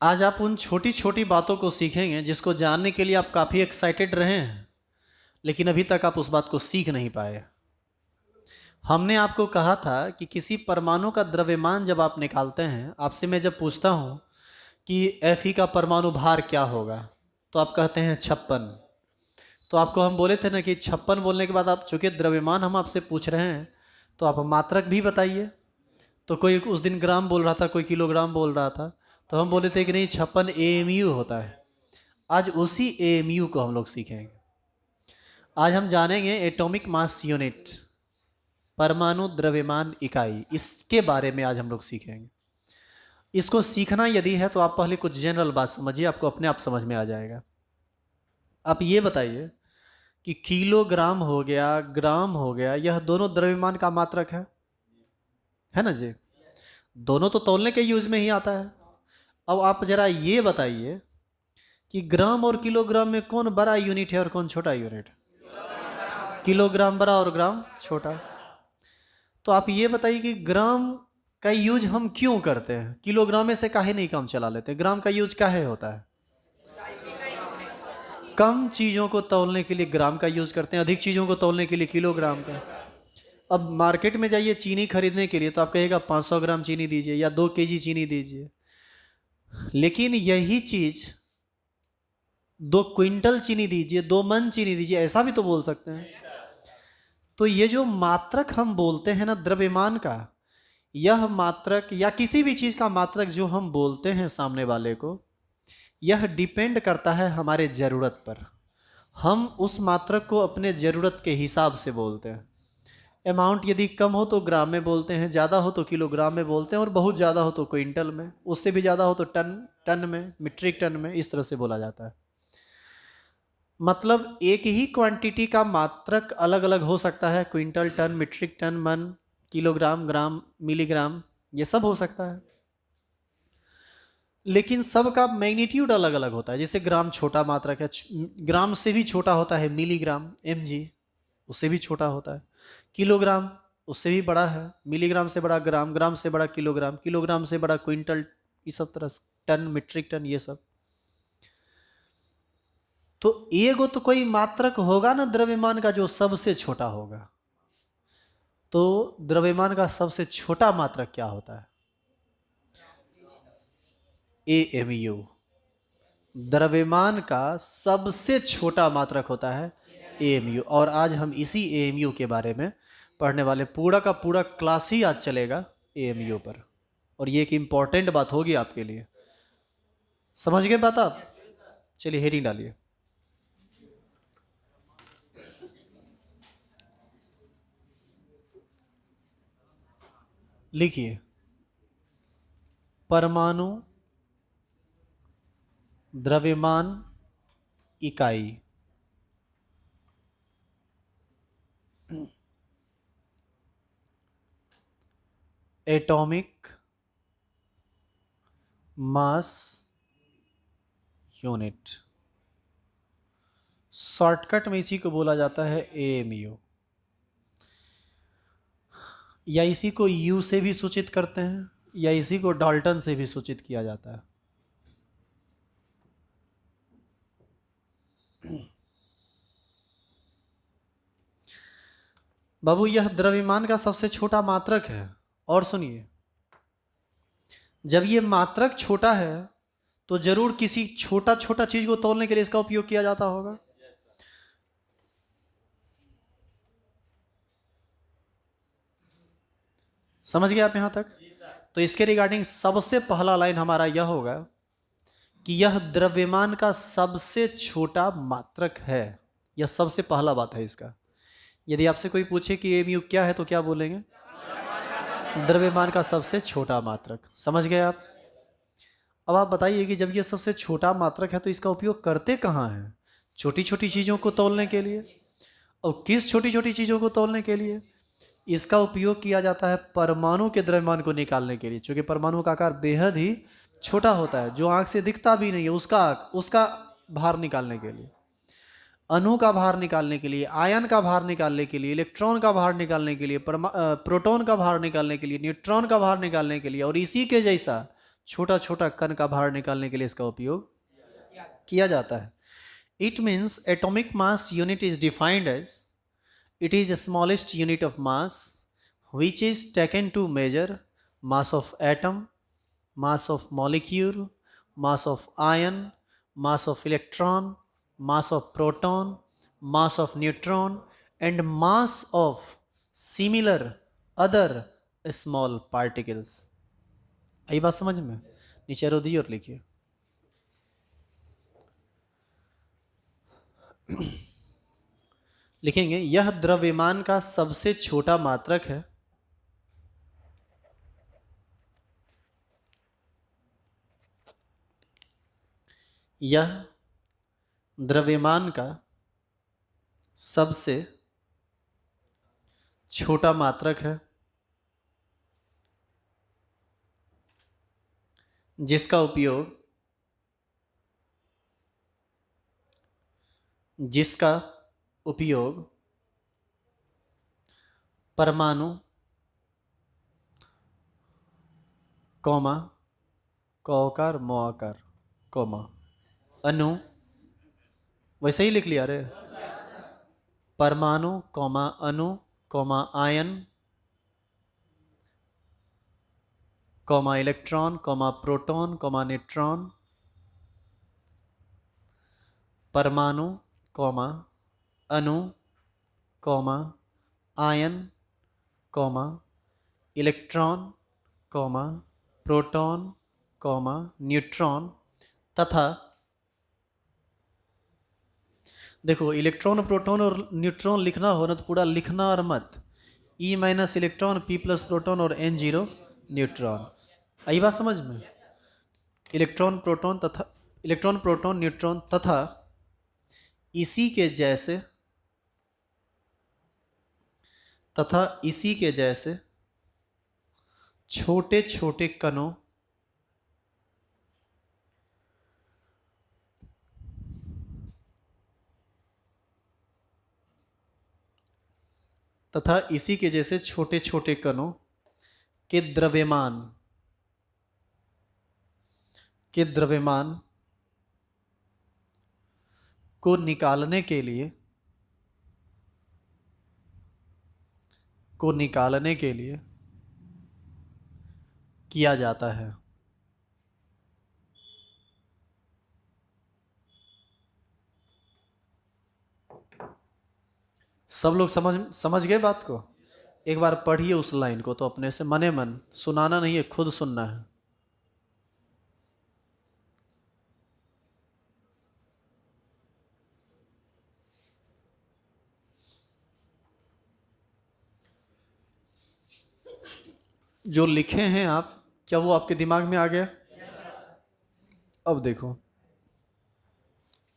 आज आप उन छोटी छोटी बातों को सीखेंगे जिसको जानने के लिए आप काफ़ी एक्साइटेड रहे हैं, लेकिन अभी तक आप उस बात को सीख नहीं पाए। हमने आपको कहा था कि किसी परमाणु का द्रव्यमान जब आप निकालते हैं, आपसे मैं जब पूछता हूं कि Fe का परमाणु भार क्या होगा, तो आप कहते हैं 56। तो आपको हम बोले थे ना कि 56 बोलने के बाद आप चूंकि द्रव्यमान हम आपसे पूछ रहे हैं, तो आप मात्रक भी बताइए। तो कोई उस दिन ग्राम बोल रहा था, कोई किलोग्राम बोल रहा था, तो हम बोले थे कि नहीं 56 AMU होता है। आज उसी AMU को हम लोग सीखेंगे। आज हम जानेंगे एटॉमिक मास यूनिट, परमाणु द्रव्यमान इकाई, इसके बारे में आज हम लोग सीखेंगे। इसको सीखना यदि है तो आप पहले कुछ जनरल बात समझिए, आपको अपने आप समझ में आ जाएगा। आप ये बताइए कि किलोग्राम हो गया, ग्राम हो गया, यह दोनों द्रव्यमान का मात्रक है ना जी? दोनों तो तौलने के यूज में ही आता है। अब आप जरा ये बताइए कि ग्राम और किलोग्राम में कौन बड़ा यूनिट है और कौन छोटा यूनिट? किलोग्राम बड़ा और ग्राम छोटा। तो आप ये बताइए कि ग्राम का यूज हम क्यों करते हैं, किलोग्राम में से काहे नहीं काम चला लेते? ग्राम का यूज काहे होता है? कम चीजों को तौलने के लिए ग्राम का यूज करते हैं, अधिक चीजों को तौलने के लिए किलोग्राम का। अब मार्केट में जाइए चीनी खरीदने के लिए तो आप कहिएगा 500 ग्राम चीनी दीजिए या 2 kg चीनी दीजिए, लेकिन यही चीज 2 क्विंटल चीनी दीजिए, 2 मन चीनी दीजिए, ऐसा भी तो बोल सकते हैं। तो ये जो मात्रक हम बोलते हैं ना द्रव्यमान का, यह मात्रक या किसी भी चीज का मात्रक जो हम बोलते हैं सामने वाले को, यह डिपेंड करता है हमारे जरूरत पर। हम उस मात्रक को अपने जरूरत के हिसाब से बोलते हैं। अमाउंट यदि कम हो तो ग्राम में बोलते हैं, ज़्यादा हो तो किलोग्राम में बोलते हैं, और बहुत ज़्यादा हो तो क्विंटल में, उससे भी ज़्यादा हो तो टन में, मीट्रिक टन में, इस तरह से बोला जाता है। मतलब एक ही क्वांटिटी का मात्रक अलग अलग हो सकता है, क्विंटल, टन, मीट्रिक टन, मन, किलोग्राम, ग्राम, मिलीग्राम, ये सब हो सकता है, लेकिन सबका मैग्नीट्यूड अलग अलग होता है। जैसे ग्राम छोटा मात्रक है, ग्राम से भी छोटा होता है मिलीग्राम, mg, उससे भी छोटा होता है। किलोग्राम उससे भी बड़ा है, मिलीग्राम से बड़ा ग्राम, ग्राम से बड़ा किलोग्राम, किलोग्राम से बड़ा क्विंटल, ये सब तरह से, टन, मीट्रिक टन, ये सब। तो एगो तो कोई मात्रक होगा ना द्रव्यमान का जो सबसे छोटा होगा। तो द्रव्यमान का सबसे छोटा मात्रक क्या होता है? AMU। द्रव्यमान का सबसे छोटा मात्रक होता है AMU। और आज हम इसी AMU के बारे में पढ़ने वाले। पूरा का पूरा क्लास ही आज चलेगा AMU पर, और ये एक इम्पॉर्टेंट बात होगी आपके लिए। समझ गए बात आप? चलिए हेडिंग डालिए। लिखिए, परमाणु द्रव्यमान इकाई। Atomic mass unit. शॉर्टकट में इसी को बोला जाता है AMU, या इसी को U से भी सूचित करते हैं, या इसी को डाल्टन से भी सूचित किया जाता है। बाबू, यह द्रव्यमान का सबसे छोटा मात्रक है। और सुनिए, जब ये मात्रक छोटा है तो जरूर किसी छोटा छोटा चीज को तौलने के लिए इसका उपयोग किया जाता होगा। समझ गए आप यहां तक? तो इसके रिगार्डिंग सबसे पहला लाइन हमारा यह होगा कि यह द्रव्यमान का सबसे छोटा मात्रक है। यह सबसे पहला बात है इसका। यदि आपसे कोई पूछे कि AMU क्या है तो क्या बोलेंगे? द्रव्यमान का सबसे छोटा मात्रक। समझ गए आप? अब आप बताइए कि जब ये सबसे छोटा मात्रक है तो इसका उपयोग करते कहाँ हैं? छोटी छोटी चीज़ों को तौलने के लिए। और किस छोटी छोटी चीज़ों को तौलने के लिए? इसका उपयोग किया जाता है परमाणु के द्रव्यमान को निकालने के लिए, क्योंकि परमाणु का आकार बेहद ही छोटा होता है, जो आंख से दिखता भी नहीं है, उसका भार निकालने के लिए, अणु का भार निकालने के लिए, आयन का भार निकालने के लिए, इलेक्ट्रॉन का भार निकालने के लिए, प्रोटॉन का भार निकालने के लिए, न्यूट्रॉन का भार निकालने के लिए, और इसी के जैसा छोटा छोटा कण का भार निकालने के लिए इसका उपयोग किया जाता है। It means atomic mass unit is defined as it is the smallest unit of mass which is taken to measure mass of atom, mass of molecule, mass of ion, mass of electron, mass of proton, mass of neutron and mass of similar other small particles। आई बात समझ में? नीचे arrow दिए और लिखिए। लिखेंगे यह द्रव्यमान का सबसे छोटा मात्रक है यह द्रव्यमान का सबसे छोटा मात्रक है जिसका उपयोग परमाणु कॉमा कौकार मोआकार कॉमा अणु, वैसे ही लिख लिया रे, परमाणु कॉमा अणु comma ion comma electron comma proton comma neutron, परमाणु कॉमा अणु comma ion comma electron comma proton comma neutron तथा, देखो इलेक्ट्रॉन प्रोटॉन और न्यूट्रॉन लिखना हो ना तो पूरा लिखना और मत, e minus electron p plus proton और एन जीरो न्यूट्रॉन। आई बात समझ में? इलेक्ट्रॉन प्रोटॉन न्यूट्रॉन तथा इसी के जैसे छोटे छोटे कणों के द्रव्यमान को निकालने के लिए किया जाता है। सब लोग समझ गए बात को? एक बार पढ़िए उस लाइन को तो अपने से मने मन, सुनाना नहीं है, खुद सुनना है। जो लिखे हैं आप, क्या वो आपके दिमाग में आ गया? अब देखो,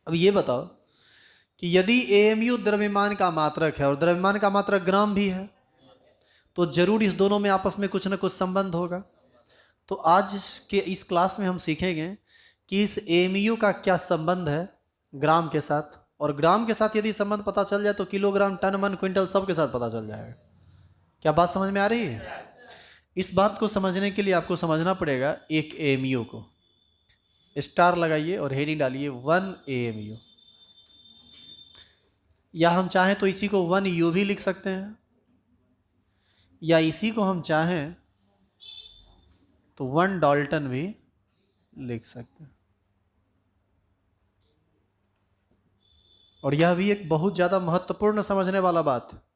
अब ये बताओ कि यदि एएमयू द्रव्यमान का मात्रक है और द्रव्यमान का मात्रक ग्राम भी है तो जरूर इस दोनों में आपस में कुछ ना कुछ संबंध होगा। तो आज के इस क्लास में हम सीखेंगे कि इस एएमयू का क्या संबंध है ग्राम के साथ, और ग्राम के साथ यदि संबंध पता चल जाए तो किलोग्राम, टन, मन, क्विंटल सब के साथ पता चल जाएगा। क्या बात समझ में आ रही है? इस बात को समझने के लिए आपको समझना पड़ेगा एक एएमयू को। स्टार लगाइए और हेडिंग डालिए 1 एएमयू, या हम चाहें तो इसी को 1 यू भी लिख सकते हैं, या इसी को हम चाहें तो 1 डाल्टन भी लिख सकते हैं। और यह भी एक बहुत ज्यादा महत्वपूर्ण समझने वाला बात है।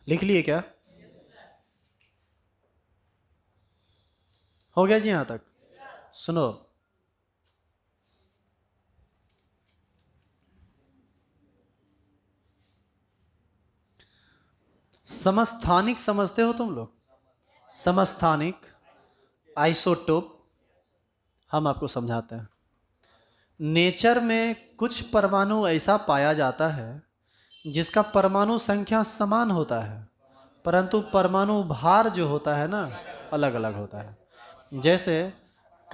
लिख लिए क्या? हो गया जी यहां तक? सुनो, समस्थानिक समझते हो तुम लोग? समस्थानिक, आइसोटोप, हम आपको समझाते हैं। नेचर में कुछ परमाणु ऐसा पाया जाता है जिसका परमाणु संख्या समान होता है, परंतु परमाणु भार जो होता है ना, अलग अलग होता है। जैसे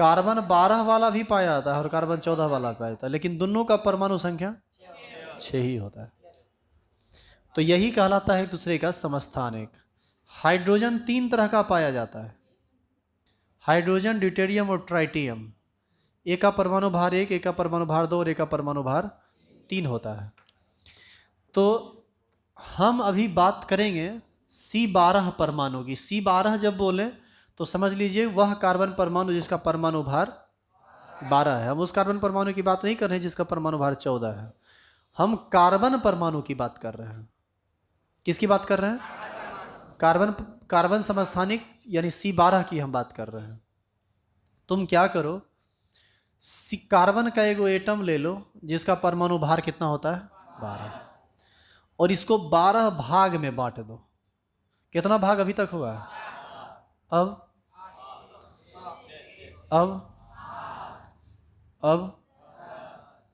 कार्बन 12 वाला भी पाया जाता है और कार्बन 14 वाला पाया जाता है, लेकिन दोनों का परमाणु संख्या 6 ही होता है। तो यही कहलाता है एक दूसरे का समस्थान। एक हाइड्रोजन 3 तरह का पाया जाता है, हाइड्रोजन, ड्यूटेरियम और ट्राइटियम। एक का परमाणु भार 1, एक का परमाणु भार 2 और एक का परमाणु भार 3 होता है। तो हम अभी बात करेंगे C12 परमाणु की। C12 जब बोले तो समझ लीजिए वह कार्बन परमाणु जिसका परमाणु भार 12 है। हम उस कार्बन परमाणु की बात नहीं कर रहे हैं जिसका परमाणु भार 14 है, हम कार्बन परमाणु की बात कर रहे हैं। किसकी बात कर रहे हैं? कार्बन समस्थानिक यानी C12 की हम बात कर रहे हैं। तुम क्या करो, कार्बन का एक एटम ले लो जिसका परमाणु भार कितना होता है? 12, और इसको 12 भाग में बांट दो। कितना भाग अभी तक हुआ है? अब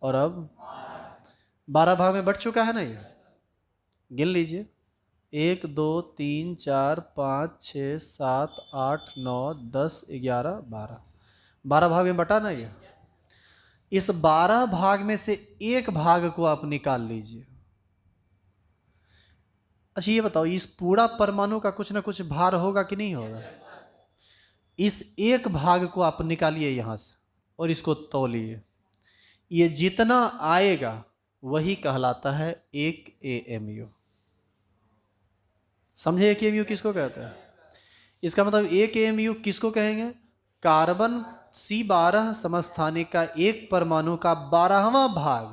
और अब 12 भाग में बट चुका है ना। ये गिन लीजिए, 1 2 3 4 5 6 7 8 9 10 11 12, 12 भाग में बटा ना ये। इस 12 भाग में से एक भाग को आप निकाल लीजिए। अच्छा ये बताओ, इस पूरा परमाणु का कुछ ना कुछ भार होगा कि नहीं होगा? इस एक भाग को आप निकालिए यहां से और इसको तौलिए, ये जितना आएगा वही कहलाता है 1 AMU। समझे 1 AMU किसको कहते हैं? इसका मतलब 1 AMU किसको कहेंगे? कार्बन C12 समस्थानिक का एक परमाणु का 12वां भाग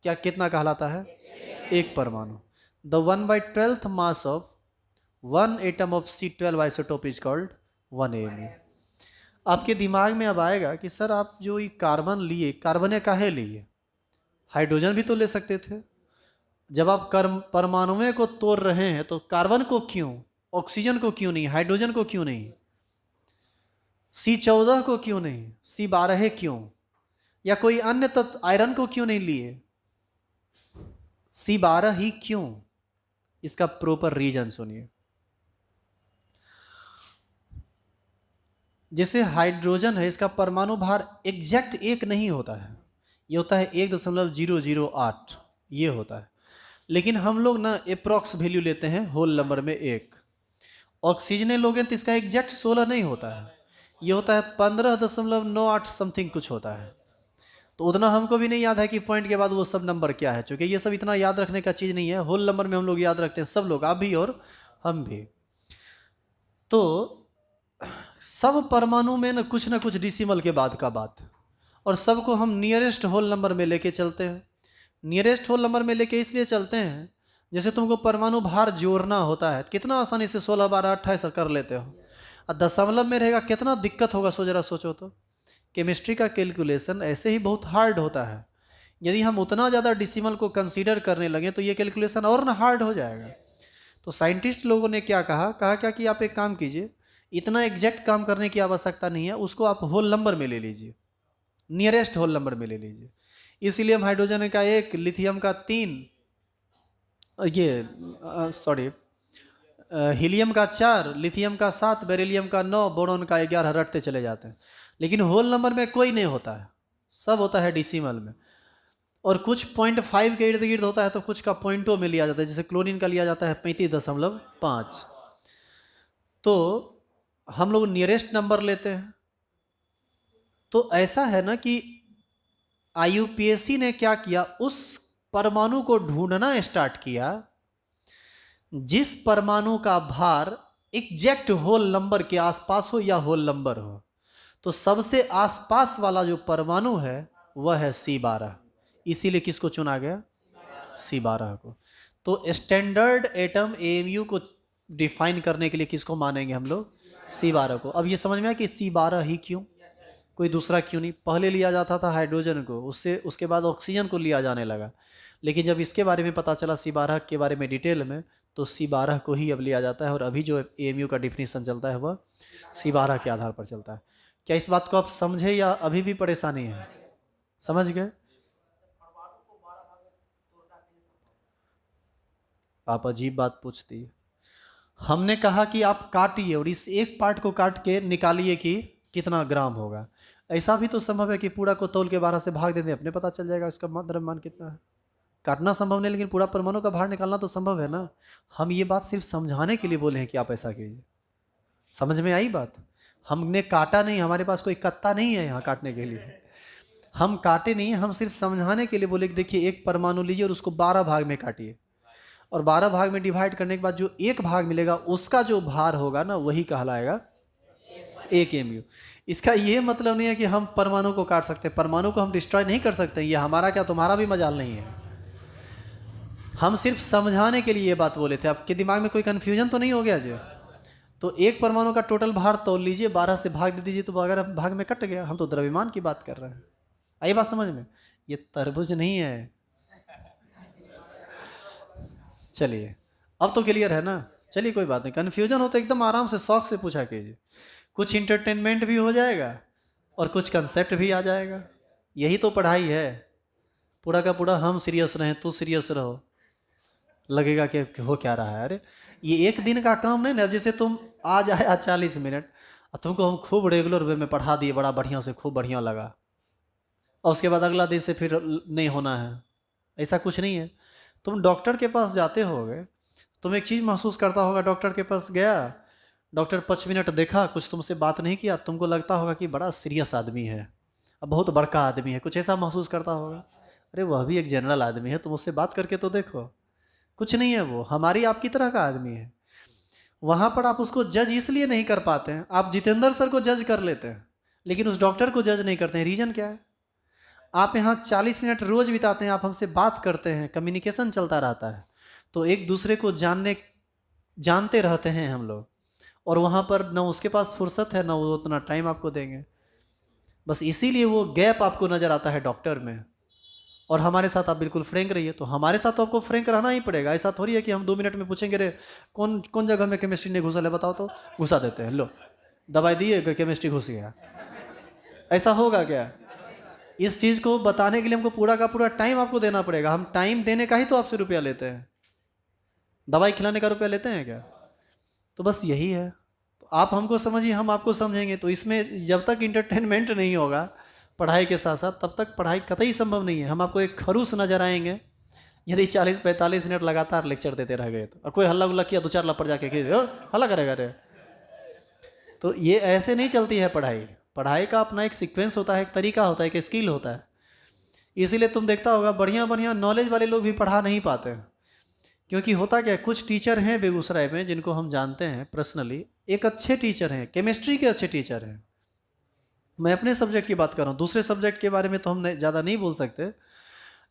क्या कितना कहलाता है? एक परमाणु। The 1/12th mass of one atom of C12 isotope is called 1 AMU। आपके दिमाग में अब आएगा कि सर आप जो ये कार्बन लिए, कार्बन काहे लिए? हाइड्रोजन भी तो ले सकते थे। जब आप परमाणुओं को तोड़ रहे हैं तो कार्बन को क्यों, ऑक्सीजन को क्यों नहीं, हाइड्रोजन को क्यों नहीं, C14 को क्यों नहीं, C12 क्यों, या कोई अन्य तत्व आयरन को क्यों नहीं लिए? C12 ही क्यों? इसका प्रॉपर रीजन सुनिए। जैसे हाइड्रोजन है, इसका परमाणु भार एग्जैक्ट 1 नहीं होता है, ये होता है 1.008 ये होता है। लेकिन हम लोग ना अप्रॉक्स वैल्यू लेते हैं होल नंबर में 1। ऑक्सीजन लोगे तो इसका एग्जैक्ट 16 नहीं होता है, ये होता है 15.98 समथिंग कुछ होता है। तो उतना हमको भी नहीं याद है कि पॉइंट के बाद वो सब नंबर क्या है, क्योंकि ये सब इतना याद रखने का चीज़ नहीं है। होल नंबर में हम लोग याद रखते हैं, सब लोग, आप भी और हम भी। तो सब परमाणु में ना कुछ डिसिमल के बाद का बात, और सबको हम नियरेस्ट होल नंबर में लेके चलते हैं। नियरेस्ट होल नंबर में लेके इसलिए चलते हैं, जैसे तुमको परमाणु भार जोड़ना होता है कितना आसानी से 16 12 28 कर लेते हो, और दशमलव में रहेगा कितना दिक्कत होगा। जरा सोचो तो केमिस्ट्री का कैलकुलेशन ऐसे ही बहुत हार्ड होता है। यदि हम उतना ज़्यादा डिसिमल को कंसीडर करने लगे तो ये कैलकुलेशन और ना हार्ड हो जाएगा। तो साइंटिस्ट लोगों ने क्या कहा क्या कि आप एक काम कीजिए, इतना एग्जैक्ट काम करने की आवश्यकता नहीं है, उसको आप होल नंबर में ले लीजिए, नियरेस्ट होल नंबर में ले लीजिए। इसीलिए हम हाइड्रोजन का 1, लिथियम का 3, हीलियम का 4, लिथियम का 7, बेरिलियम का 9, बोरॉन का 11 रटते चले जाते हैं। लेकिन होल नंबर में कोई नहीं होता है, सब होता है डिसिमल में। और कुछ 0.5 के इर्द गिर्द होता है, तो कुछ का पॉइंटों में लिया जाता है। जैसे क्लोरीन का लिया जाता है 35.5। तो हम लोग नियरेस्ट नंबर लेते हैं। तो ऐसा है ना कि IUPAC ने क्या किया, उस परमाणु को ढूंढना स्टार्ट किया जिस परमाणु का भार एग्जैक्ट होल नंबर के आसपास हो या होल नंबर हो। तो सबसे आसपास वाला जो परमाणु है वह है C12। इसीलिए किसको चुना गया? C12 को। तो स्टैंडर्ड एटम AMU को डिफाइन करने के लिए किसको मानेंगे हम लोग? C12 को। अब ये समझ में आया कि C12 ही क्यों, कोई दूसरा क्यों नहीं। पहले लिया जाता था हाइड्रोजन को, उसके बाद ऑक्सीजन को लिया जाने लगा। लेकिन जब इसके बारे में पता चला C12 के बारे में डिटेल में, तो C12 को ही अब लिया जाता है। और अभी जो AMU का डिफिनीशन चलता है वह C12 के आधार पर चलता है। क्या इस बात को आप समझे या अभी भी परेशानी है? समझ गए? आप अजीब बात पूछती है। हमने कहा कि आप काटिए और इस एक पार्ट को काट के निकालिए कि कितना ग्राम होगा। ऐसा भी तो संभव है कि पूरा को तौल के 12 से भाग दे दें, अपने पता चल जाएगा इसका द्रव्यमान कितना है। काटना संभव नहीं, लेकिन पूरा परमाणु का भार निकालना तो संभव है ना। हम ये बात सिर्फ समझाने के लिए बोले हैं कि आप ऐसा कीजिए। समझ में आई बात? हमने काटा नहीं, हमारे पास कोई कत्ता नहीं है यहाँ काटने के लिए, हम काटे नहीं, हम सिर्फ समझाने के लिए बोले कि देखिए एक परमाणु लीजिए और उसको 12 भाग में काटिए, और 12 भाग में डिवाइड करने के बाद जो एक भाग मिलेगा उसका जो भार होगा ना वही कहलाएगा 1 mu। इसका ये मतलब नहीं है कि हम परमाणु को काट सकते, परमाणु को हम डिस्ट्रॉय नहीं कर सकते, ये हमारा क्या तुम्हारा भी मजाल नहीं है। हम सिर्फ समझाने के लिए ये बात बोले थे। आपके दिमाग में कोई कन्फ्यूजन तो नहीं हो गया जी? तो एक परमाणु का टोटल भार तौल लीजिए, 12 से भाग दे दीजिए, तो अगर भाग में कट गया। हम तो द्रव्यमान की बात कर रहे हैं। आई बात समझ में? ये तरबूज नहीं है। चलिए अब तो क्लियर है ना? चलिए कोई बात नहीं, कन्फ्यूजन हो तो एकदम आराम से शौक से पूछा कीजिए। कुछ इंटरटेनमेंट भी हो जाएगा और कुछ कंसेप्ट भी आ जाएगा। यही तो पढ़ाई है। पूरा का पूरा हम सीरियस रहें, तू सीरियस रहो, लगेगा कि हो क्या रहा है। अरे ये एक दिन का काम नहीं ना। जैसे तुम आज आया 40 मिनट और तुमको हम खूब रेगुलर वे में पढ़ा दिए, बड़ा बढ़िया से, खूब बढ़िया लगा, और उसके बाद अगला दिन से फिर नहीं होना है, ऐसा कुछ नहीं है। तुम डॉक्टर के पास जाते होगे, तुम एक चीज़ महसूस करता होगा, डॉक्टर के पास गया, डॉक्टर 5 मिनट देखा, कुछ तुमसे बात नहीं किया, तुमको लगता होगा कि बड़ा सीरियस आदमी है, अब बहुत बड़का आदमी है, कुछ ऐसा महसूस करता होगा। अरे वह भी एक जनरल आदमी है, तुम उससे बात करके तो देखो, कुछ नहीं है, वो हमारी आपकी तरह का आदमी है। वहाँ पर आप उसको जज इसलिए नहीं कर पाते हैं, आप जितेंद्र सर को जज कर लेते हैं लेकिन उस डॉक्टर को जज नहीं करते हैं। रीज़न क्या है? आप यहाँ 40 मिनट रोज बिताते हैं, आप हमसे बात करते हैं, कम्युनिकेशन चलता रहता है, तो एक दूसरे को जानते रहते हैं हम लोग, और वहाँ पर न उसके पास फुर्सत है, न वो उतना टाइम आपको देंगे। बस इसीलिए वो गैप आपको नज़र आता है डॉक्टर में। और हमारे साथ आप बिल्कुल फ्रैंक रहिए, तो हमारे साथ तो आपको फ्रैंक रहना ही पड़ेगा। ऐसा थोड़ी है कि हम 2 मिनट में पूछेंगे रे कौन कौन जगह में केमिस्ट्री ने घुसा है बताओ, तो घुसा देते हैं, लो दवाई दिए केमिस्ट्री घुस गया। ऐसा होगा क्या? इस चीज़ को बताने के लिए हमको पूरा का पूरा टाइम आपको देना पड़ेगा। हम टाइम देने का ही तो आपसे रुपया लेते हैं, दवाई खिलाने का रुपया लेते हैं क्या? तो बस यही है। तो आप हमको समझिए, हम आपको समझेंगे। तो इसमें जब तक इंटरटेनमेंट नहीं होगा पढ़ाई के साथ साथ, तब तक पढ़ाई कतई संभव नहीं है। हम आपको एक खरूस नजर आएंगे यदि 40-45 मिनट लगातार लेक्चर देते रह गए तो। और कोई हल्ला गुल्ला किया, 2-4 लपड़ जाके हल्ला करेगा रे। तो ये ऐसे नहीं चलती है पढ़ाई। पढ़ाई का अपना एक सीक्वेंस होता है, एक तरीका होता है, एक स्किल होता है। इसीलिए तुम देखता होगा बढ़िया बढ़िया नॉलेज वाले लोग भी पढ़ा नहीं पाते हैं। क्योंकि होता क्या है, कुछ टीचर हैं बेगूसराय में जिनको हम जानते हैं पर्सनली, एक अच्छे टीचर हैं, केमिस्ट्री के अच्छे टीचर हैं। मैं अपने सब्जेक्ट की बात कर रहा हूँ, दूसरे सब्जेक्ट के बारे में तो हम ज़्यादा नहीं बोल सकते,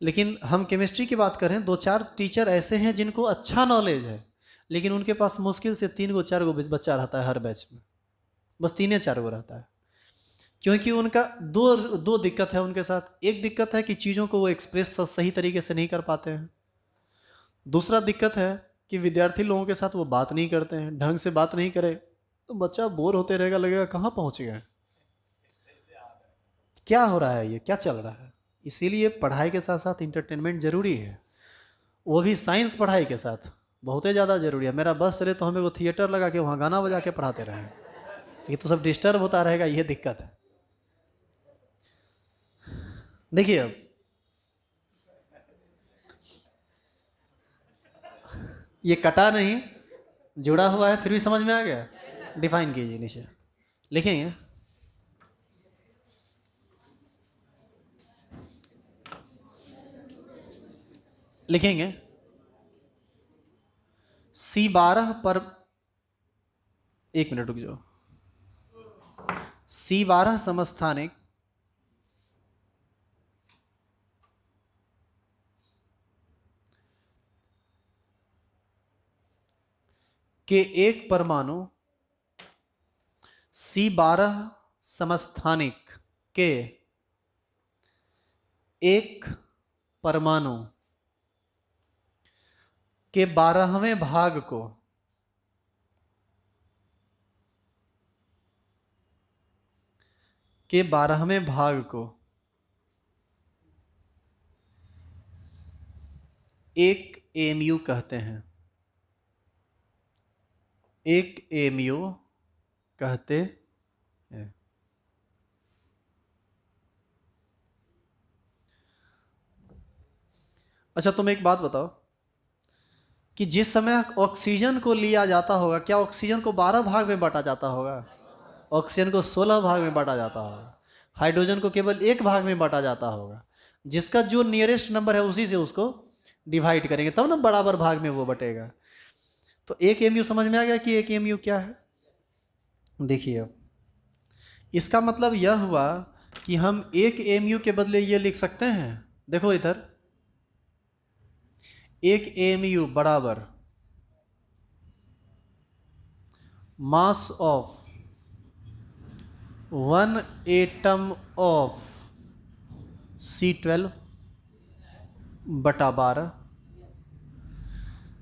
लेकिन हम केमिस्ट्री की बात करें, 2-4 टीचर ऐसे हैं जिनको अच्छा नॉलेज है, लेकिन उनके पास मुश्किल से 3-4 बच्चा रहता है हर बैच में, बस 3-4 रहता है। क्योंकि उनका दो दिक्कत है उनके साथ। एक दिक्कत है कि चीज़ों को वो एक्सप्रेस सही तरीके से नहीं कर पाते हैं। दूसरा दिक्कत है कि विद्यार्थी लोगों के साथ वो बात नहीं करते हैं, ढंग से बात नहीं करे तो बच्चा बोर होते रहेगा, लगेगा कहाँ पहुँच गए, क्या हो रहा है, ये क्या चल रहा है। इसीलिए पढ़ाई के साथ साथ इंटरटेनमेंट जरूरी है, वो भी साइंस पढ़ाई के साथ बहुत ही ज़्यादा जरूरी है। मेरा बस चले तो हमें वो थिएटर लगा के वहाँ गाना बजा के पढ़ाते रहें, ये तो सब डिस्टर्ब होता रहेगा, ये दिक्कत है। देखिए अब ये कटा नहीं, जुड़ा हुआ है, फिर भी समझ में आ गया। डिफाइन कीजिए, नीचे लिखेंगे लिखेंगे C12 पर, 1 मिनट रुक जाओ, C12 समस्थानिक के एक परमाणु, C12 समस्थानिक के एक परमाणु के 12वें भाग को एक mu कहते हैं। एक mu कहते हैं। अच्छा तुम एक बात बताओ कि जिस समय ऑक्सीजन को लिया जाता होगा, क्या ऑक्सीजन को 12 भाग में बांटा जाता होगा? ऑक्सीजन को 16 भाग में बांटा जाता होगा। हाइड्रोजन को केवल एक भाग में बांटा जाता होगा। जिसका जो नियरेस्ट नंबर है उसी से उसको डिवाइड करेंगे, तब ना बराबर भाग में वो बटेगा। तो एक एमयू समझ में आ गया कि एक एमयू क्या है? देखिए अब इसका मतलब यह हुआ कि हम एक एमयू के बदले ये लिख सकते हैं। देखो इधर, एक एमयू बराबर मास ऑफ 1 एटम ऑफ C12 बटा 12,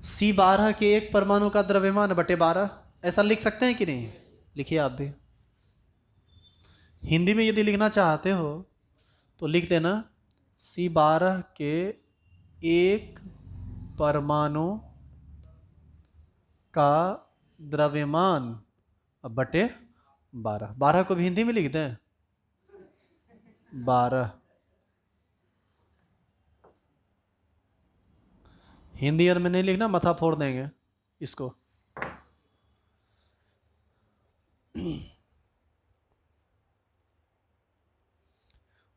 C12 के एक परमाणु का द्रव्यमान बटे 12, ऐसा लिख सकते हैं कि नहीं? लिखिए आप भी। हिंदी में यदि लिखना चाहते हो तो लिख देना C12 के एक परमाणु का द्रव्यमान बटे 12। 12 को भी हिंदी में लिख दें 12। हिंदी और में नहीं लिखना, मथा फोड़ देंगे इसको।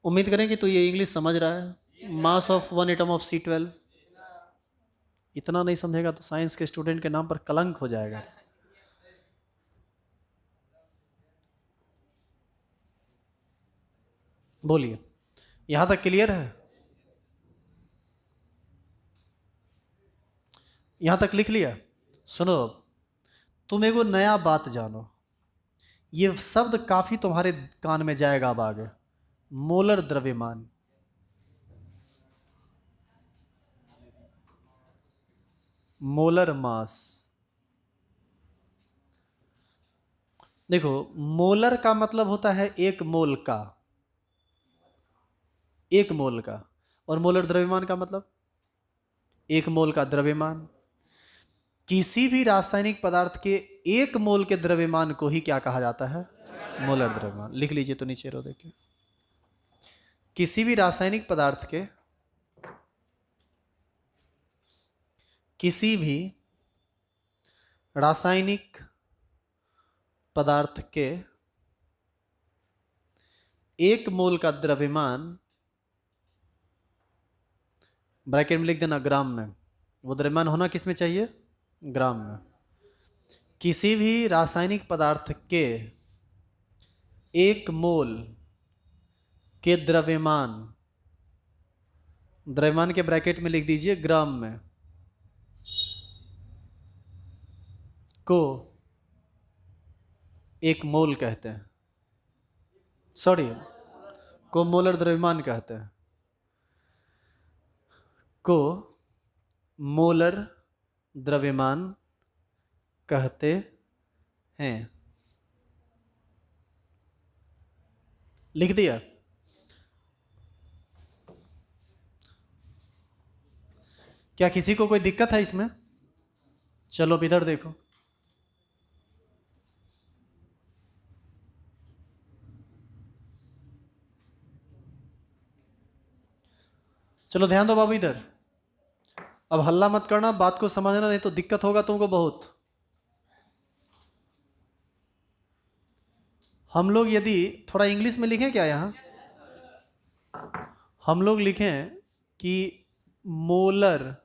उम्मीद करें कि तो ये इंग्लिश समझ रहा है। मास ऑफ 1 एटम ऑफ C12। इतना नहीं समझेगा तो साइंस के स्टूडेंट के नाम पर कलंक हो जाएगा। बोलिए, यहां तक क्लियर है? यहां तक लिख लिया? सुनो, तुम एगो नया बात जानो, ये शब्द काफी तुम्हारे कान में जाएगा अब आगे। मोलर द्रव्यमान। Molar mass. देखो, मोलर का मतलब होता है एक मोल का, एक मोल का। और मोलर द्रव्यमान का मतलब एक मोल का द्रव्यमान। किसी भी रासायनिक पदार्थ के एक मोल के द्रव्यमान को ही क्या कहा जाता है? मोलर द्रव्यमान। लिख लीजिए तो नीचे रो देखिए। किसी भी रासायनिक पदार्थ के, किसी भी रासायनिक पदार्थ के एक मोल का द्रव्यमान, ब्रैकेट में लिख देना ग्राम में। वो द्रव्यमान होना किस में चाहिए? ग्राम में। किसी भी रासायनिक पदार्थ के एक मोल के द्रव्यमान, द्रव्यमान के ब्रैकेट में लिख दीजिए ग्राम में, को एक मोल कहते हैं। सॉरी, को मोलर द्रव्यमान कहते हैं। को मोलर द्रव्यमान कहते हैं। लिख दिया? क्या किसी को कोई दिक्कत है इसमें? चलो अब इधर देखो। चलो ध्यान दो बाबू इधर। अब हल्ला मत करना, बात को समझना, नहीं तो दिक्कत होगा तुमको बहुत। हम लोग यदि थोड़ा इंग्लिश में लिखें क्या यहां, हम लोग लिखें कि मोलर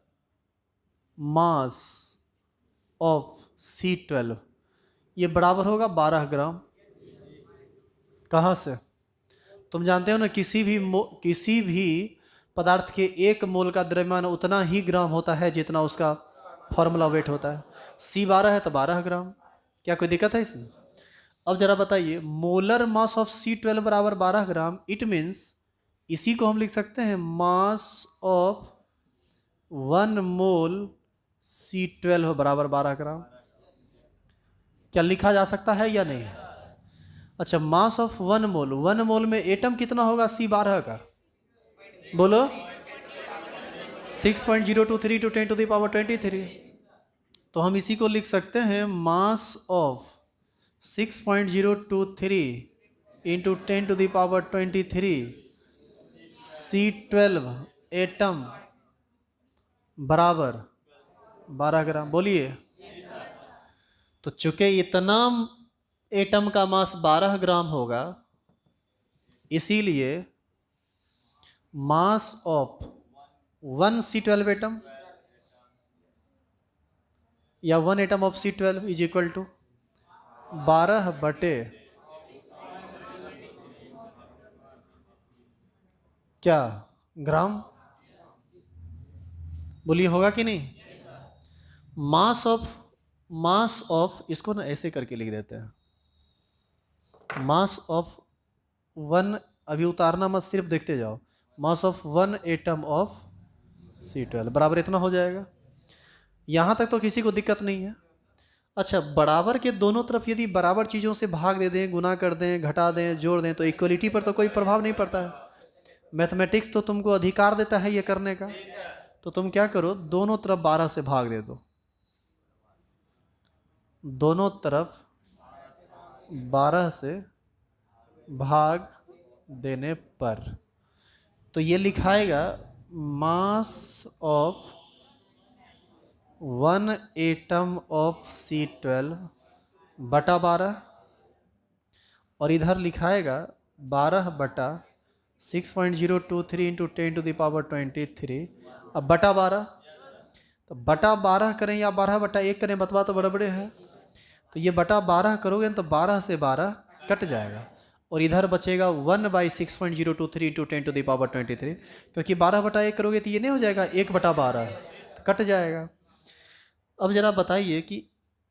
मास ऑफ C12 ये बराबर होगा 12 ग्राम। कहां से? तुम जानते हो ना, किसी भी पदार्थ के एक मोल का द्रव्यमान उतना ही ग्राम होता है जितना उसका फॉर्मूला वेट होता है। C12 है तो 12 ग्राम। क्या कोई दिक्कत है इसमें? अब जरा बताइए, मोलर मास ऑफ C12 बराबर 12 ग्राम। इट मीन्स इसी को हम लिख सकते हैं मास ऑफ 1 मोल C12 बराबर 12 ग्राम। क्या लिखा जा सकता है या नहीं? अच्छा, मास ऑफ 1 मोल, 1 मोल में एटम कितना होगा C12 का? बोलो। 6.023 टू 10 टू द पावर 23। तो हम इसी को लिख सकते हैं mass of 6.023 into 10 to the power 23 C12 atom बराबर 12 ग्राम। बोलिए। तो चूंकि इतना एटम का मास 12 ग्राम होगा, इसीलिए मास ऑफ 1 C12 एटम या 1 atom of C12 is equal to 12 बटे क्या ग्राम। बोलिए होगा कि नहीं। मास ऑफ इसको ना ऐसे करके लिख देते हैं। मास ऑफ 1, अभी उतारना मत, सिर्फ देखते जाओ। मास ऑफ 1 एटम ऑफ C12 बराबर इतना हो जाएगा। यहां तक तो किसी को दिक्कत नहीं है। अच्छा, बराबर के दोनों तरफ यदि बराबर चीज़ों से भाग दे दें, गुना कर दें, घटा दें, जोड़ दें, तो इक्वलिटी पर तो कोई प्रभाव नहीं पड़ता है। मैथमेटिक्स तो तुमको अधिकार देता है ये करने का। तो तुम क्या करो, दोनों तरफ 12 से भाग दे दो। दोनों तरफ 12 से भाग देने पर तो ये लिखाएगा mass of 1 atom of C12 बटा 12, और इधर लिखाएगा 12 बटा 6.023 इंटू 10⁻23। अब बटा 12, तो बटा 12 करें या 12 बटा 1 करें, बतवा तो बड़े है। तो ये बटा 12 करोगे तो 12 से 12 कट जाएगा, और इधर बचेगा 1/6.023 इंटू 10⁻23, क्योंकि 12 बटा 1 करोगे तो ये नहीं हो जाएगा 1 बटा 12, कट जाएगा। अब जरा बताइए कि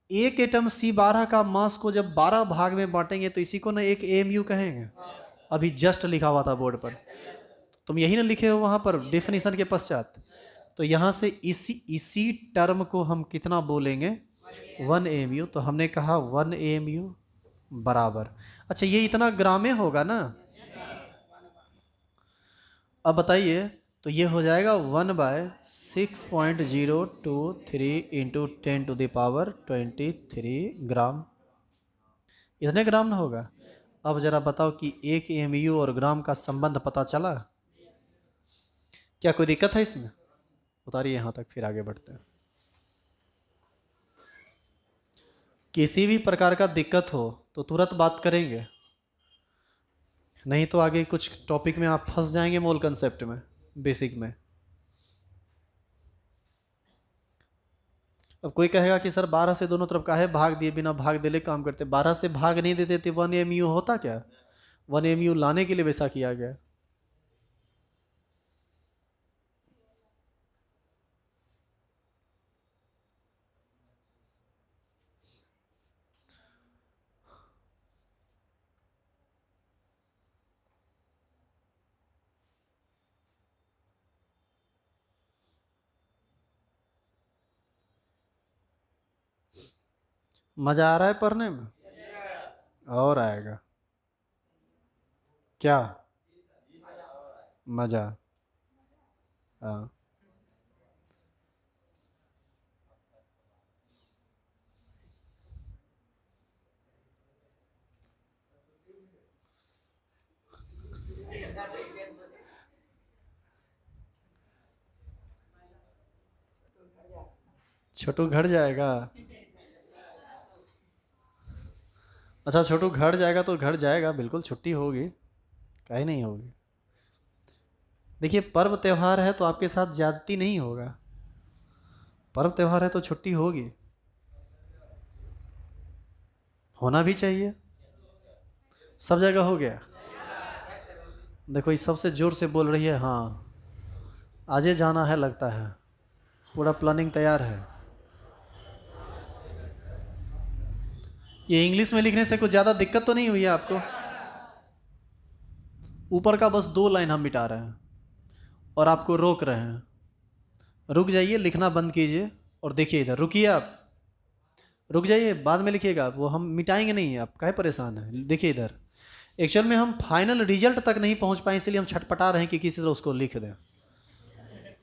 एक एटम C12 का मास को जब 12 भाग में बांटेंगे तो इसी को ना एक AMU कहेंगे। अभी जस्ट लिखा हुआ था बोर्ड पर, तुम यही ना लिखे हो वहाँ पर डेफिनेशन के पश्चात। तो यहाँ से इसी टर्म को हम कितना बोलेंगे, 1 AMU। तो हमने कहा 1 AMU बराबर, अच्छा ये इतना ग्राम में होगा ना। अब बताइए, तो ये हो जाएगा 1/6.023 इंटू 10⁻23 ग्राम। इतने ग्राम ना होगा। अब जरा बताओ कि 1 AMU और ग्राम का संबंध पता चला। क्या कोई दिक्कत है इसमें? उतारिए यहाँ तक, फिर आगे बढ़ते हैं। किसी भी प्रकार का दिक्कत हो तो तुरंत बात करेंगे, नहीं तो आगे कुछ टॉपिक में आप फंस जाएंगे, मोल कंसेप्ट में, बेसिक में। अब कोई कहेगा कि सर 12 से दोनों तरफ काहे भाग दिए, बिना भाग दिले काम करते। 12 से भाग नहीं देते थे 1 AMU होता क्या? 1 AMU लाने के लिए वैसा किया गया। मजा आ रहा है पढ़ने में? और आएगा क्या मजा? हाँ, छोटू घर जाएगा। अच्छा, छोटू घर जाएगा तो घर जाएगा, बिल्कुल छुट्टी होगी, काहे नहीं होगी। देखिए, पर्व त्यौहार है तो आपके साथ ज्यादती नहीं होगा। पर्व त्यौहार है तो छुट्टी होगी, होना भी चाहिए। सब जगह हो गया। देखो, इस सबसे जोर से बोल रही है हाँ, आजे जाना है लगता है, पूरा प्लानिंग तैयार है। ये इंग्लिश में लिखने से कुछ ज़्यादा दिक्कत तो नहीं हुई है आपको? ऊपर का बस 2 लाइन हम मिटा रहे हैं और आपको रोक रहे हैं। रुक जाइए, लिखना बंद कीजिए और देखिए इधर। रुकिए, आप रुक जाइए, बाद में लिखिएगा, वो हम मिटाएंगे नहीं, आप काहे परेशान है। देखिए इधर, एक्चुअल में हम फाइनल रिजल्ट तक नहीं पहुंच पाए, इसलिए हम छटपटा रहे हैं कि किसी तरह उसको लिख दें,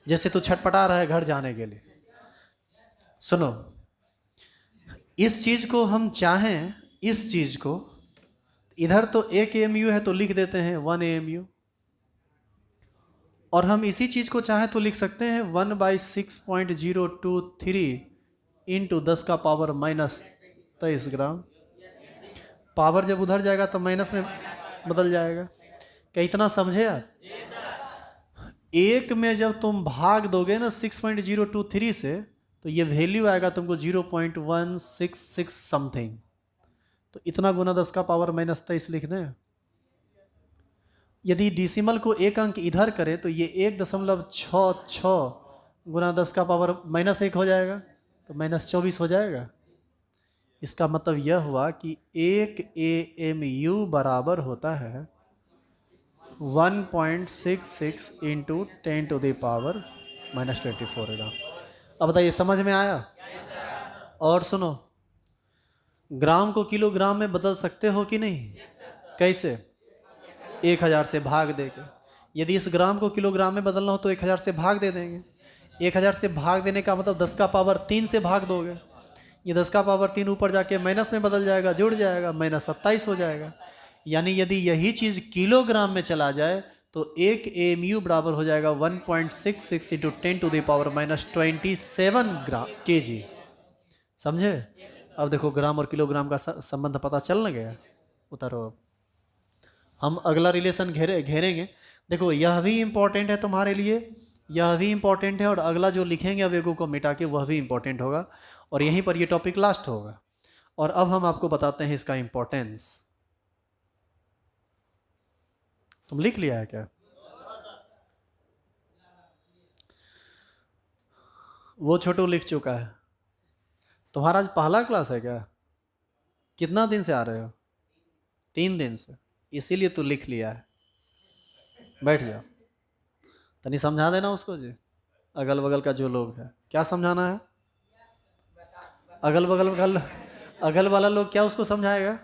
जैसे तू छटपटा रहा है घर जाने के लिए। सुनो, इस चीज को हम चाहें, इस चीज को इधर तो 1 AMU है तो लिख देते हैं 1 AMU, और हम इसी चीज़ को चाहें तो लिख सकते हैं 1/6.023 इंटू 10 का पावर माइनस 23 ग्राम। पावर जब उधर जाएगा तो माइनस में बदल जाएगा। क्या इतना समझे आप? एक में जब तुम भाग दोगे ना 6.023 से, तो ये वैल्यू आएगा तुमको 0.166 समथिंग। तो इतना गुना 10 का पावर माइनस 23 लिख दें। यदि डिसिमल को एक अंक इधर करें तो ये 1.66 गुना 10 का पावर माइनस 1 हो जाएगा, तो माइनस 24 हो जाएगा। इसका मतलब यह हुआ कि 1 AMU बराबर होता है 1.66 इंटू 10⁻⁻24 ग्राम। अब बताइए समझ में आया? और सुनो, ग्राम को किलोग्राम में बदल सकते हो कि नहीं? कैसे? 1000 से भाग देके। यदि इस ग्राम को किलोग्राम में बदलना हो तो 1000 से भाग दे देंगे। 1000 से भाग देने का मतलब 10 का पावर 3 से भाग दोगे। ये 10 का पावर 3 ऊपर जाके माइनस में बदल जाएगा, जुड़ जाएगा, -27 हो जाएगा। यानी यदि यही चीज़ किलोग्राम में चला जाए तो 1 AMU बराबर हो जाएगा 1.66 इंटू 10⁻⁻27 ग्राम kg। समझे? अब देखो ग्राम और किलोग्राम का संबंध पता चल न गया। उतारो, हम अगला रिलेशन घेरेंगे। देखो यह भी इम्पोर्टेंट है तुम्हारे लिए, यह भी इम्पोर्टेंट है, और अगला जो लिखेंगे अब एगो को मिटा के वह भी इम्पोर्टेंट होगा, और यहीं पर ये टॉपिक लास्ट होगा। और अब हम आपको बताते हैं इसका इम्पोर्टेंस। तुम लिख लिया है क्या? वो छोटू लिख चुका है। तुम्हारा आज पहला क्लास है क्या? कितना दिन से आ रहे हो? 3 दिन से, इसीलिए तू लिख लिया है। बैठ जाओ, तनी समझा देना उसको जी। अगल बगल का जो लोग है, क्या समझाना है? अगल वाला लोग क्या उसको समझाएगा?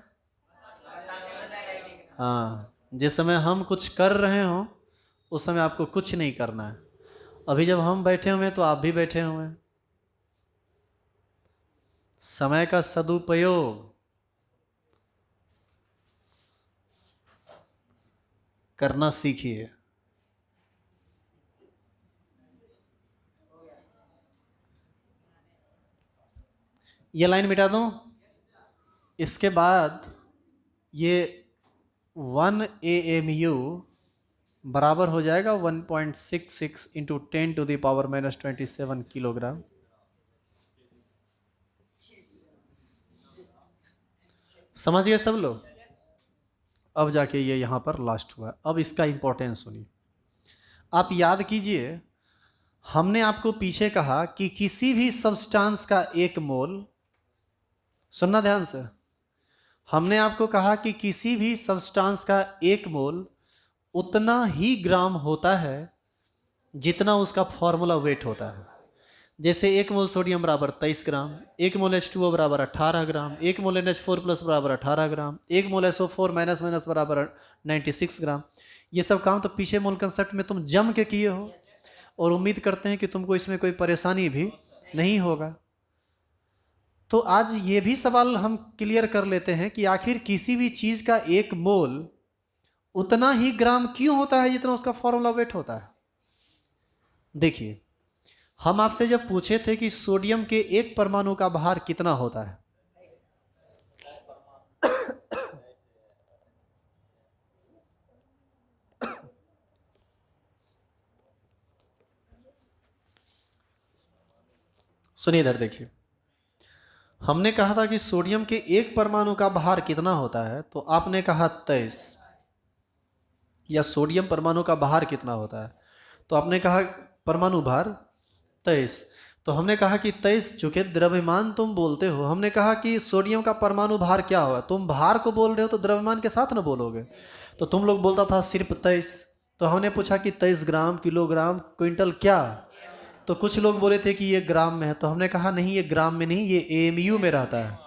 हाँ, जिस समय हम कुछ कर रहे हो उस समय आपको कुछ नहीं करना है। अभी जब हम बैठे हुए हैं तो आप भी बैठे हुए हैं। समय का सदुपयोग करना सीखिए। ये लाइन मिटा दूं? इसके बाद ये 1 AMU बराबर हो जाएगा 1.66 इंटू 10⁻⁻27 किलोग्राम। समझ गए सब लोग? अब जाके ये यहाँ पर लास्ट हुआ। अब इसका इंपॉर्टेंस सुनिए। आप याद कीजिए, हमने आपको पीछे कहा कि किसी भी सब्सटेंस का 1 मोल, सुनना ध्यान से, हमने आपको कहा कि किसी भी सब्सटेंस का 1 मोल उतना ही ग्राम होता है जितना उसका फॉर्मूला वेट होता है। जैसे 1 मोल सोडियम बराबर 23 ग्राम, 1 मोल H2O बराबर 18 ग्राम, 1 मोल NH4+ बराबर 18 ग्राम, 1 मोल SO4- बराबर 96 ग्राम। ये सब काम तो पीछे मोल कंसेप्ट में तुम जम के किए हो, और उम्मीद करते हैं कि तुमको इसमें कोई परेशानी भी नहीं होगा। तो आज ये भी सवाल हम क्लियर कर लेते हैं कि आखिर किसी भी चीज़ का 1 मोल उतना ही ग्राम क्यों होता है जितना उसका फॉर्मूला वेट होता है। देखिए, हम आपसे जब पूछे थे कि सोडियम के 1 परमाणु का भार कितना होता है, सुनिए इधर देखिए, हमने कहा था कि सोडियम के 1 परमाणु का भार कितना होता है, तो आपने कहा 23। या सोडियम परमाणु का भार कितना होता है, तो आपने कहा परमाणु भार 23। तो हमने कहा कि 23, चूंकि द्रव्यमान तुम बोलते हो, हमने कहा कि सोडियम का परमाणु भार क्या होगा। तुम भार को बोल रहे हो तो द्रव्यमान के साथ ना बोलोगे, तो तुम लोग बोलता था सिर्फ 23। तो हमने पूछा कि 23 ग्राम, किलोग्राम, क्विंटल, क्या? तो कुछ लोग बोले थे कि ये ग्राम में है, तो हमने कहा नहीं, ये ग्राम में नहीं, ये AMU में रहता है।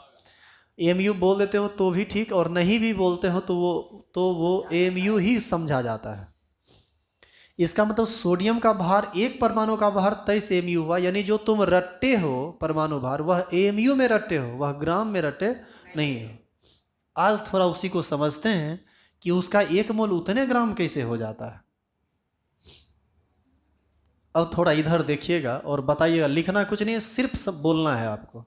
AMU बोल देते हो तो भी ठीक, और नहीं भी बोलते हो तो वो AMU ही समझा जाता है। इसका मतलब सोडियम का भार, 1 परमाणु का भार 23 AMU हुआ। यानी जो तुम रट्टे हो परमाणु भार, वह AMU में रट्टे हो, वह ग्राम में रट्टे नहीं हो। आज थोड़ा उसी को समझते हैं कि उसका 1 मोल उतने ग्राम कैसे हो जाता है। अब थोड़ा इधर देखिएगा और बताइएगा, लिखना कुछ नहीं है, सिर्फ सब बोलना है आपको।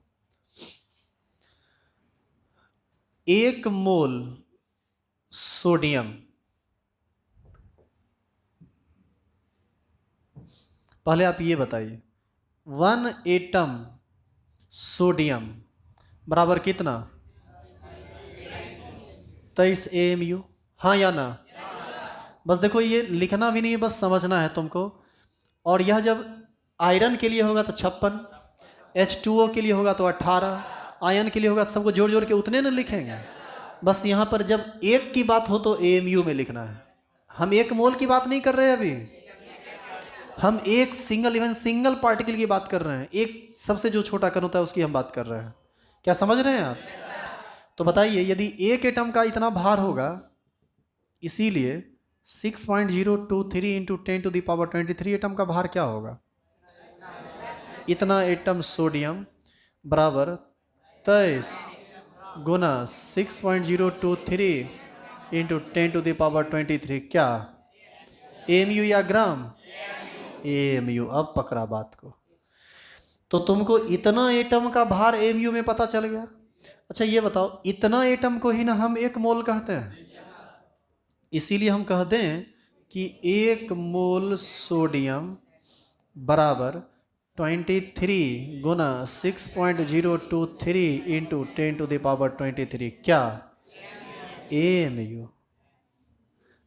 1 मोल सोडियम, पहले आप ये बताइए 1 एटम सोडियम बराबर कितना? 23 AMU। हाँ या ना? बस देखो, ये लिखना भी नहीं है, बस समझना है तुमको। और यह जब आयरन के लिए होगा तो 56, H2O के लिए होगा तो 18, आयन के लिए होगा तो सबको जोड़ जोड़ के उतने न लिखेंगे। बस यहाँ पर जब एक की बात हो तो AMU में लिखना है। हम 1 मोल की बात नहीं कर रहे हैं अभी, हम एक सिंगल पार्टिकल की बात कर रहे हैं। एक सबसे जो छोटा कण होता है उसकी हम बात कर रहे हैं। क्या समझ रहे हैं आप? तो बताइए, यदि 1 एटम का इतना भार होगा, इसीलिए 6.023 इंटू 10⁻23 एटम का भार क्या होगा? इतना एटम सोडियम बराबर 23 गुना 6.023 इंटू 10⁻23, क्या AMU या ग्राम? AMU। अब पकड़ा बात को। तो तुमको इतना एटम का भार AMU में पता चल गया। अच्छा ये बताओ, इतना एटम को ही ना हम 1 मोल कहते हैं। इसीलिए हम कहते हैं कि 1 मोल सोडियम बराबर 23 गुना 6.023 इंटू 10⁻23, क्या AMU।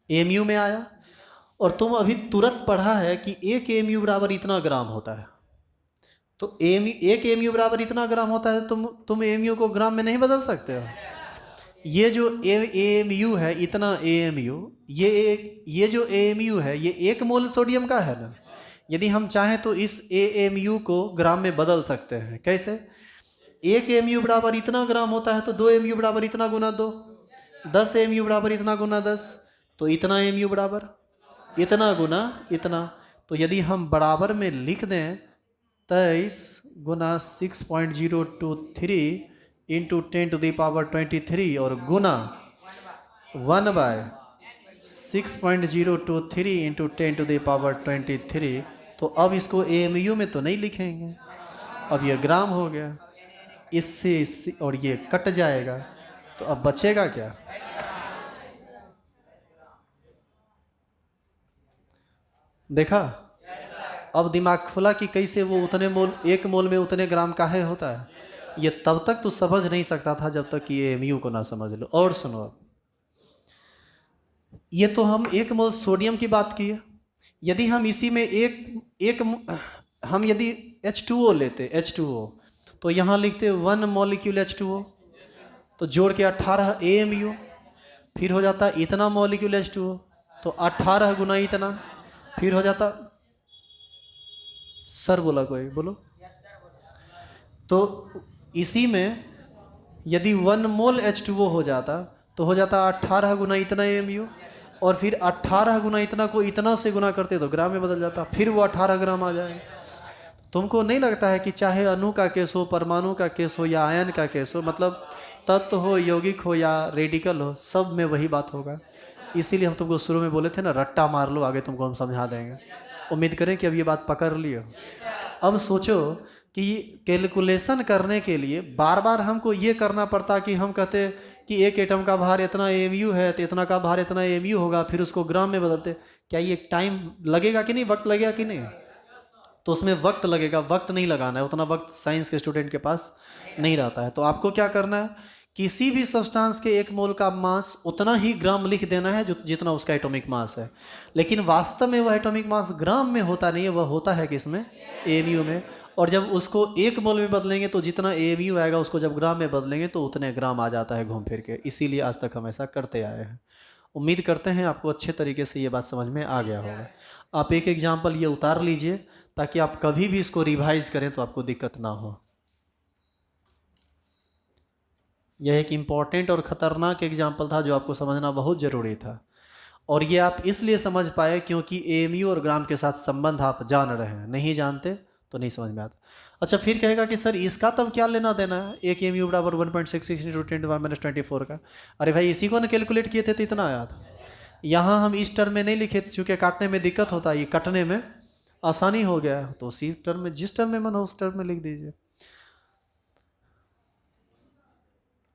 AMU में आया। और तुम अभी तुरंत पढ़ा है कि 1 AMU बराबर इतना ग्राम होता है। तो 1 AMU बराबर इतना ग्राम होता है, तुम AMU को ग्राम में नहीं बदल सकते हो। ये जो AMU है, इतना AMU, ये जो AMU है, ये 1 मोल सोडियम का है ना। यदि हम चाहें तो इस AMU को ग्राम में बदल सकते हैं। कैसे? 1 AMU बराबर इतना ग्राम होता है, तो 2 AMU बराबर इतना गुना 2, 10 AMU बराबर इतना गुना 10, तो इतना AMU बराबर इतना गुना इतना। तो यदि हम बराबर में लिख दें 23 गुना 6.023 इंटू 10⁻23 और गुना 1/6.023 इंटू 10⁻23, तो अब इसको AMU में तो नहीं लिखेंगे, अब ये ग्राम हो गया। इससे और ये कट जाएगा, तो अब बचेगा क्या? देखा? अब दिमाग खुला कि कैसे वो उतने मोल, 1 मोल में उतने ग्राम काहे होता है। ये तब तक तो समझ नहीं सकता था जब तक कि AMU को ना समझ लो। और सुनो, अब ये तो हम 1 मोल सोडियम की बात की है। यदि हम इसी में हम यदि H2O लेते, H2O, तो यहाँ लिखते 1 मॉलिक्यूल H2O, तो जोड़ के 18 AMU, फिर हो जाता इतना मॉलिक्यूल H2O, तो 18 गुना इतना, फिर हो जाता, सर बोला कोई, बोलो। तो इसी में यदि 1 मोल H2O हो जाता, तो हो जाता 18 गुना इतना AMU, और फिर 18 गुना इतना को इतना से गुना करते तो ग्राम में बदल जाता, फिर वो 18 ग्राम आ जाए। तुमको नहीं लगता है कि चाहे अणु का केस हो, परमाणु का केस हो, या आयन का केस हो, मतलब तत्व हो, यौगिक हो या रेडिकल हो, सब में वही बात होगा। इसीलिए हम तुमको शुरू में बोले थे ना, रट्टा मार लो, आगे तुमको हम समझा देंगे। उम्मीद करें कि अब ये बात पकड़ लियो। अब सोचो कि कैलकुलेशन करने के लिए बार बार हमको ये करना पड़ता कि हम कहते कि 1 एटम का भार इतना AMU है, तो इतना का भार इतना AMU होगा, फिर उसको ग्राम में बदलते। क्या ये टाइम लगेगा कि नहीं, वक्त लगेगा कि नहीं? तो उसमें वक्त लगेगा, वक्त नहीं लगाना है, उतना वक्त साइंस के स्टूडेंट के पास नहीं रहता है। तो आपको क्या करना है, किसी भी सब्सटेंस के 1 मोल का मास उतना ही ग्राम लिख देना है जितना उसका एटॉमिक मास है। लेकिन वास्तव में वह एटॉमिक मास ग्राम में होता नहीं है, वह होता है किसमें? AMU में। और जब उसको 1 मोल में बदलेंगे तो जितना AMU आएगा उसको जब ग्राम में बदलेंगे तो उतने ग्राम आ जाता है घूम फिर के। इसीलिए आज तक हम ऐसा करते आए हैं। उम्मीद करते हैं आपको अच्छे तरीके से ये बात समझ में आ गया होगा। आप एक एग्जाम्पल ये उतार लीजिए ताकि आप कभी भी इसको रिवाइज करें तो आपको दिक्कत ना हो। यह एक इम्पॉर्टेंट और ख़तरनाक एग्जाम्पल था जो आपको समझना बहुत ज़रूरी था, और ये आप इसलिए समझ पाए क्योंकि AMU और ग्राम के साथ संबंध आप जान रहे हैं। नहीं जानते तो नहीं समझ में आता। अच्छा, फिर कहेगा कि सर इसका तब क्या लेना देना है, 1 AMU बराबर 1.66 × 10⁻⁻24 का। अरे भाई, इसी को ना कैलकुलेट किए थे तो इतना आया था। यहाँ हम इस टर्म में नहीं लिखे थे, चूँकि काटने में दिक्कत होता है, ये कटने में आसानी हो गया, तो उसी टर्म में, जिस टर्म में मन हो उस टर्म में लिख दीजिए।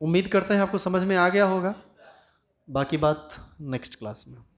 उम्मीद करते हैं आपको समझ में आ गया होगा। बाकी बात नेक्स्ट क्लास में।